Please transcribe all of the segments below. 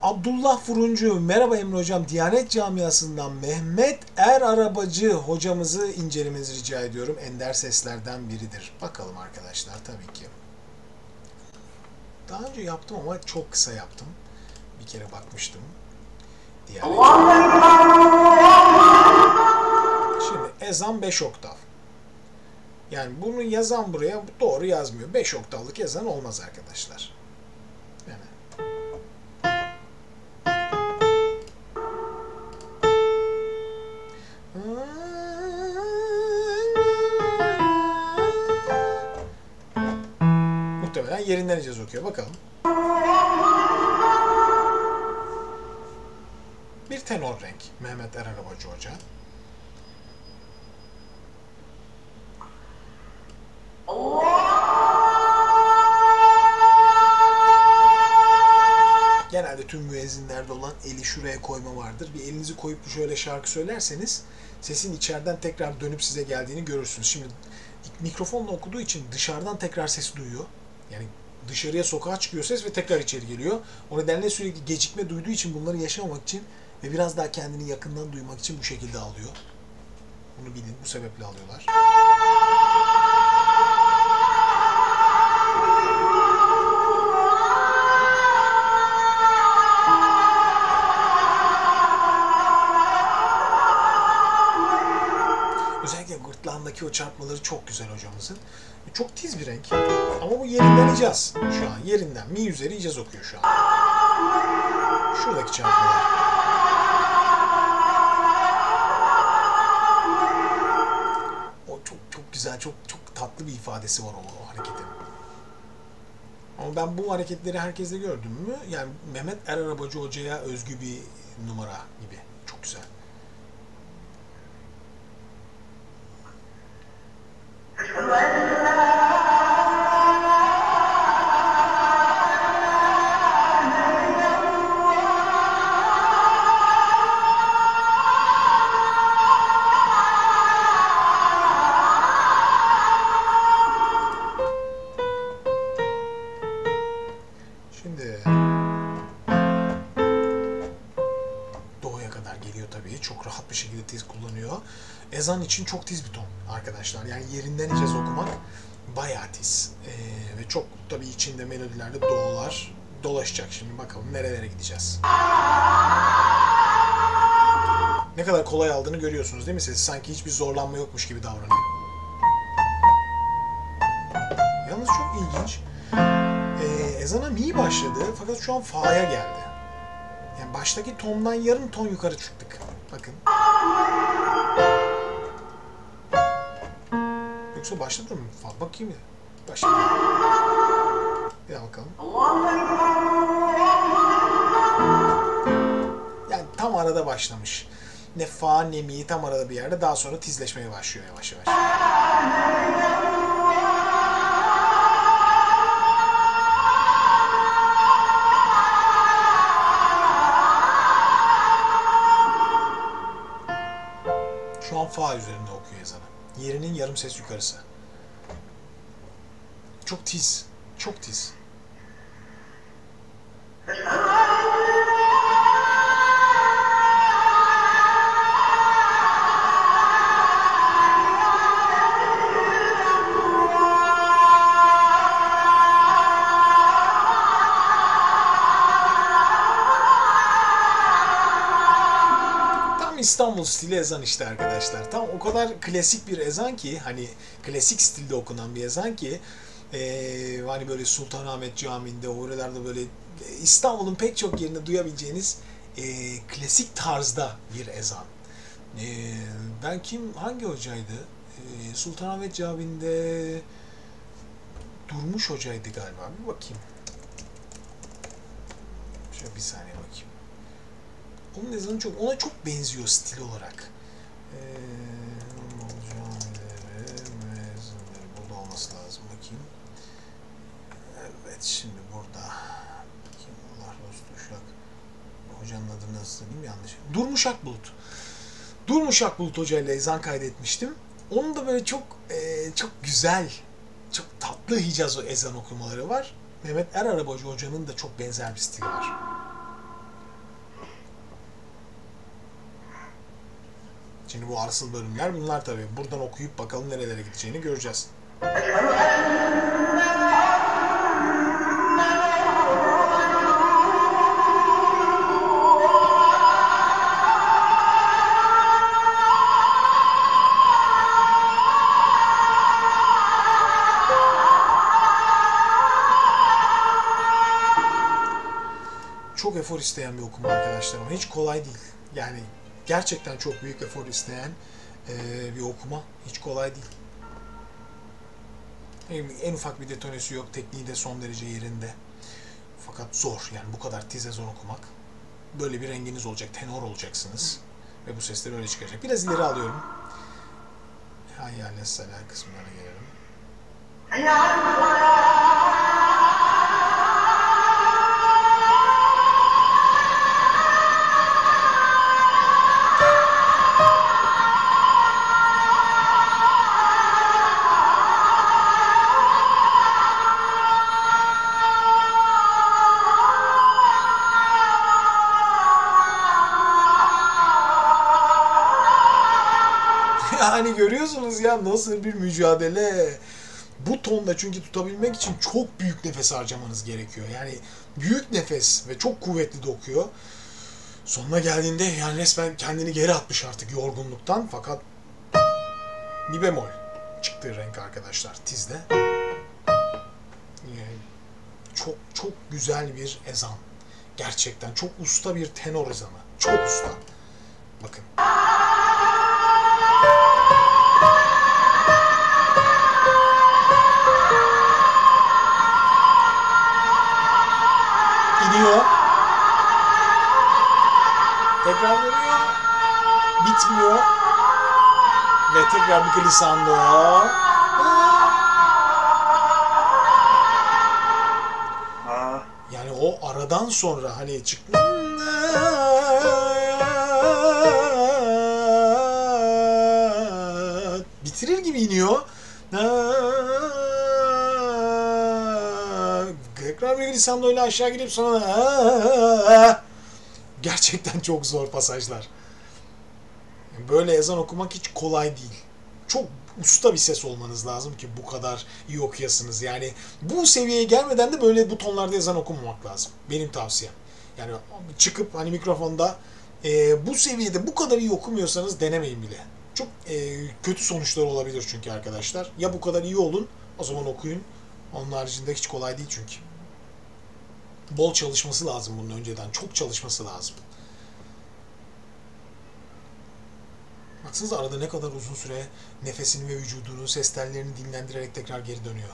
Abdullah Furuncu, merhaba Emre Hocam. Diyanet Camiası'ndan Mehmet Arabacı hocamızı incelemenizi rica ediyorum. Ender seslerden biridir. Bakalım arkadaşlar tabii ki. Daha önce yaptım ama çok kısa yaptım. Bir kere bakmıştım. Diyanet. Şimdi ezan 5 oktav. Yani bunu yazan buraya doğru yazmıyor. 5 oktavlık ezan olmaz arkadaşlar. Yani. Muhtemelen yerinden icaz okuyor. Bakalım. Bir tenor renk Mehmet Arabacı Hoca. Genelde tüm müezzinlerde olan eli şuraya koyma vardır. Bir elinizi koyup şöyle şarkı söylerseniz sesin içeriden tekrar dönüp size geldiğini görürsünüz. Şimdi mikrofonla okuduğu için dışarıdan tekrar sesi duyuyor. Yani dışarıya sokağa çıkıyor ses ve tekrar içeri geliyor. O nedenle sürekli gecikme duyduğu için bunları yaşamamak için ve biraz daha kendini yakından duymak için bu şekilde alıyor. Bunu bilin, bu sebeple alıyorlar. Özellikle gırtlağındaki o çarpmaları çok güzel hocamızın. Çok tiz bir renk. Ama bu yerinden icaz şu an. Yerinden. Mi üzeri icaz okuyor şu an. Şuradaki çarpmalar. O çok güzel, çok tatlı bir ifadesi var o hareketin. Ama ben bu hareketleri herkeste gördüm mü? Yani Mehmet Arabacı Hoca'ya özgü bir numara gibi. Çok güzel. Şimdi Do'ya kadar geliyor tabii. Çok rahat bir şekilde tiz kullanıyor. Ezan için çok tiz bir ton arkadaşlar. Yani yerinden icaz okumak bayağı tiz. Ve çok tabii içinde melodilerde do'lar dolaşacak. Şimdi bakalım nerelere gideceğiz. Ne kadar kolay aldığını görüyorsunuz değil mi sesi? Sanki hiçbir zorlanma yokmuş gibi davranıyor. Yalnız çok ilginç. Ezana mi başladı fakat şu an fa'ya geldi. Yani baştaki tondan yarım ton yukarı çıktık. Bakın. Yoksa başladı mı fa? Bakayım bir. Başladı. Bir daha bakalım. Yani tam arada başlamış. Ne fa ne mi tam arada bir yerde. Daha sonra tizleşmeye başlıyor yavaş yavaş. Şu an fa üzerinde okuyor ezanı. Yerinin yarım ses yukarısı. Çok tiz. Çok tiz. İstanbul stili ezan işte arkadaşlar. Tam o kadar klasik bir ezan ki hani klasik stilde okunan bir ezan ki hani böyle Sultanahmet Camii'nde oralarda böyle İstanbul'un pek çok yerinde duyabileceğiniz klasik tarzda bir ezan. Ben hangi hocaydı? Sultanahmet Camii'nde Durmuş hocaydı galiba. Bir bakayım. Şöyle bir saniye bakayım. Onun ezanı ona çok benziyor stil olarak. Burada olması lazım. Bakayım. Evet şimdi burada. Bakayım Allah Resul Uşak. Hocanın adını nasıl söyleyeyim yanlış. Durmuş Akbulut. Durmuş Akbulut hocayla ezan kaydetmiştim. Onun da böyle çok güzel, çok tatlı Hicaz ezan okumaları var. Mehmet Arabacı hocanın da çok benzer bir stili var. Şimdi bu asıl bölümler bunlar tabii. Buradan okuyup bakalım nerelere gideceğini göreceğiz. Çok efor isteyen bir okuma arkadaşlar ama hiç kolay değil. Yani gerçekten çok büyük efor isteyen bir okuma. Hiç kolay değil. En ufak bir detonesi yok. Tekniği de son derece yerinde. Fakat zor. Yani bu kadar tiz ezan okumak. Böyle bir renginiz olacak. Tenor olacaksınız. Ve bu sesler öyle çıkacak. Biraz ileri alıyorum. Hayyâle selâ kısımlarına gelelim. Yani görüyorsunuz ya nasıl bir mücadele. Bu tonda çünkü tutabilmek için çok büyük nefes harcamanız gerekiyor. Yani büyük nefes ve çok kuvvetli dokuyor. Sonuna geldiğinde yani resmen kendini geri atmış artık yorgunluktan. Fakat mi bemol çıktığı renk arkadaşlar tizde. Yani çok çok güzel bir ezan. Gerçekten çok usta bir tenor ezanı. Çok usta. Bakın. İniyor. Tekrar dönüyor. Bitmiyor. Ve tekrar bir glissando. Yani o aradan sonra hani çıktı. Bitirir gibi iniyor. Tekrar bir glissando ile aşağı gidip sonra gerçekten çok zor pasajlar. Böyle ezan okumak hiç kolay değil. Çok usta bir ses olmanız lazım ki bu kadar iyi okuyasınız. Yani bu seviyeye gelmeden de böyle bu tonlarda ezan okumamak lazım. Benim tavsiyem. Yani çıkıp hani mikrofonda bu seviyede bu kadar iyi okumuyorsanız denemeyin bile. Çok kötü sonuçlar olabilir çünkü arkadaşlar. Ya bu kadar iyi olun o zaman okuyun. Onun haricinde hiç kolay değil çünkü. Bol çalışması lazım bunun önceden. Çok çalışması lazım. Baksanıza arada ne kadar uzun süre nefesini ve vücudunu, ses tellerini dinlendirerek tekrar geri dönüyor.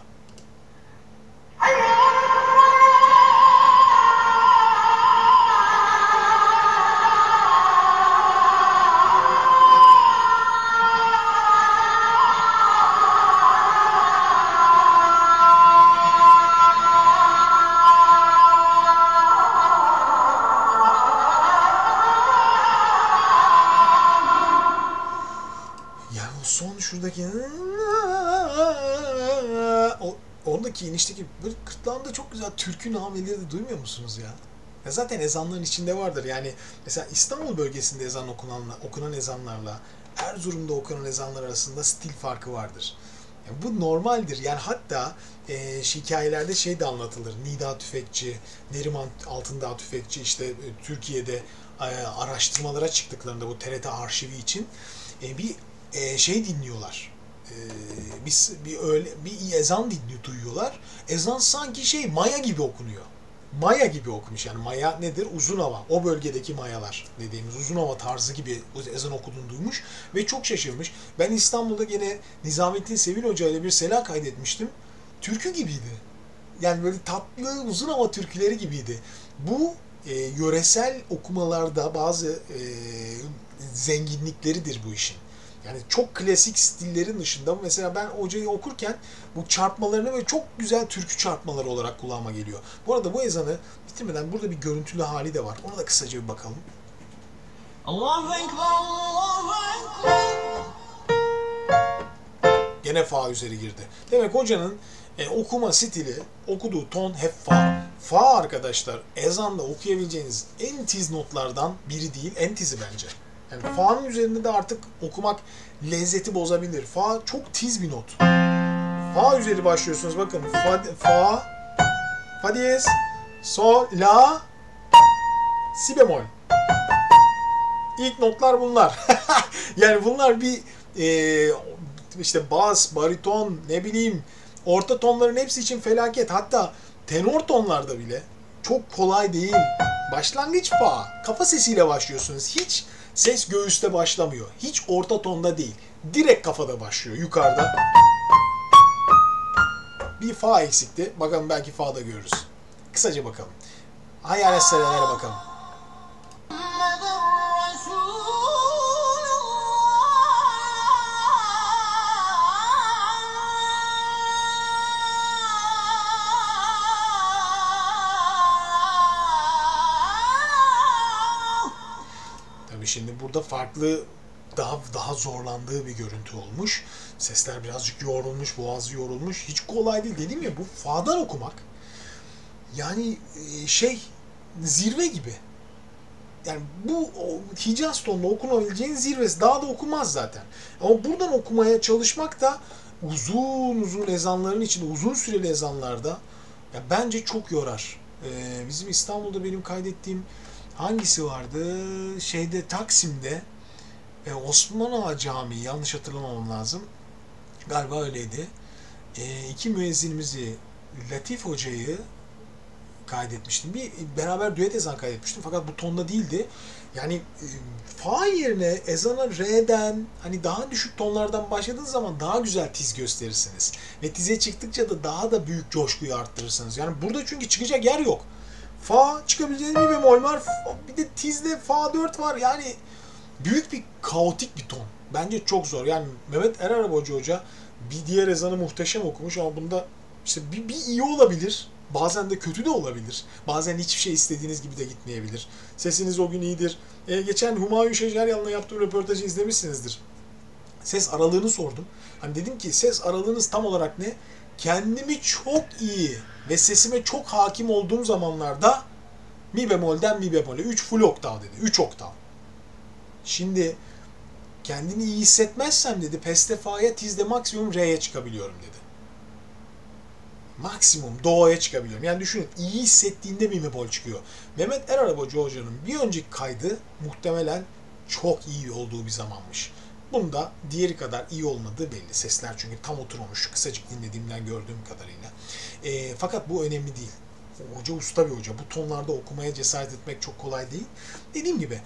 Son şuradaki ondaki inişteki böyle gırtlağında çok güzel türkü nameleri de duymuyor musunuz ya? Ya zaten ezanların içinde vardır. Yani mesela İstanbul bölgesinde okunan ezanlarla Erzurum'da okunan ezanlar arasında stil farkı vardır. Yani bu normaldir. Yani hatta hikayelerde şey de anlatılır. Nida Tüfekçi, Neriman Altındağ Tüfekçi işte Türkiye'de araştırmalara çıktıklarında bu TRT arşivi için bir şey dinliyorlar. Bir ezan duyuyorlar. Ezan sanki Maya gibi okunuyor. Maya gibi okumuş yani. Maya nedir? Uzun hava. O bölgedeki mayalar dediğimiz uzun hava tarzı gibi ezan okuduğunu duymuş ve çok şaşırmış. Ben İstanbul'da gene Nizamettin Sevil Hoca ile bir sela kaydetmiştim. Türkü gibiydi. Yani böyle tatlı uzun hava türküleri gibiydi. Bu yöresel okumalarda bazı zenginlikleridir bu işin. Yani çok klasik stillerin dışında mesela ben hocayı okurken bu çarpmalarını ve çok güzel türkü çarpmaları olarak kulağıma geliyor. Bu arada bu ezanı bitirmeden burada bir görüntülü hali de var. Ona da kısaca bir bakalım. Allahu Ekber, Allahu Ekber. Gene fa üzeri girdi. Demek hocanın okuma stili, okuduğu ton hep fa. Fa arkadaşlar ezanda okuyabileceğiniz en tiz notlardan biri değil, en tizi bence. Yani fa'nın üzerinde de artık okumak lezzeti bozabilir. Fa çok tiz bir not. Fa üzeri başlıyorsunuz. Bakın fa diyez, sol, la, si bemol. İlk notlar bunlar. Yani bunlar bir işte bas, bariton, ne bileyim orta tonların hepsi için felaket. Hatta tenor tonlarda bile çok kolay değil. Başlangıç fa. Kafa sesiyle başlıyorsunuz. Hiç ses göğüste başlamıyor. Hiç orta tonda değil. Direkt kafada başlıyor yukarıda. Bir fa eksikti. Bakalım belki fa'da görürüz. Kısaca bakalım. Hayalet serelere bakalım. Tabii şimdi burada farklı daha zorlandığı bir görüntü olmuş. Sesler birazcık yorulmuş, boğazı yorulmuş. Hiç kolay değil. Dediğim ya bu fa'dan okumak yani zirve gibi. Yani bu Hicaz tonunda okunabileceğin zirvesi. Daha da okunmaz zaten. Ama buradan okumaya çalışmak da uzun ezanların içinde, uzun süreli ezanlarda ya bence çok yorar. Bizim İstanbul'da benim kaydettiğim hangisi vardı? Taksim'de Osman Ağa Camii, yanlış hatırlamamam lazım. Galiba öyleydi. İki müezzinimizi, Latif Hoca'yı kaydetmiştim. Bir beraber düet ezan kaydetmiştim fakat bu tonda değildi. Yani fa yerine ezana re'den hani daha düşük tonlardan başladığınız zaman daha güzel tiz gösterirsiniz. Ve tize çıktıkça da daha da büyük coşkuyu arttırırsınız. Yani burada çünkü çıkacak yer yok. Fa çıkabileceğiniz bir bemol var. Bir de tizde fa 4 var. Yani büyük bir kaotik bir ton. Bence çok zor. Yani Mehmet Erarabacı Hoca bir diğer ezanı muhteşem okumuş ama bunda işte bir iyi olabilir. Bazen de kötü de olabilir. Bazen hiçbir şey istediğiniz gibi de gitmeyebilir. Sesiniz o gün iyidir. Geçen Humayun Şeceryan'la yaptığım röportajı izlemişsinizdir. Ses aralığını sordum. Hani dedim ki ses aralığınız tam olarak ne? Kendimi çok iyi ve sesime çok hakim olduğum zamanlarda mi bemolden mi bemole 3 full oktav dedi. 3 oktav. Şimdi kendini iyi hissetmezsem dedi peste fa'ya tizde maksimum re'ye çıkabiliyorum dedi. Maksimum do'ya çıkabiliyorum. Yani düşünün iyi hissettiğinde mi bemol çıkıyor. Mehmet Erarabacı Hoca'nın bir önceki kaydı muhtemelen çok iyi olduğu bir zamanmış. Bunda diğeri kadar iyi olmadığı belli. Sesler çünkü tam oturmamış. Kısacık dinlediğimden gördüğüm kadarıyla. Fakat bu önemli değil. Hoca usta bir hoca. Bu tonlarda okumaya cesaret etmek çok kolay değil. Dediğim gibi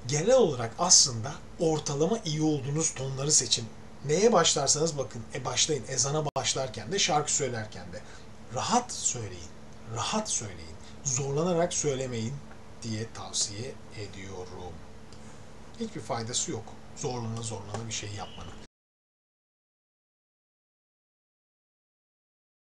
genel olarak aslında ortalama iyi olduğunuz tonları seçin. Neye başlarsanız bakın, başlayın. Ezana başlarken de, şarkı söylerken de. Rahat söyleyin. Rahat söyleyin. Zorlanarak söylemeyin diye tavsiye ediyorum. Hiçbir faydası yok. Zorlana bir şey yapmanın.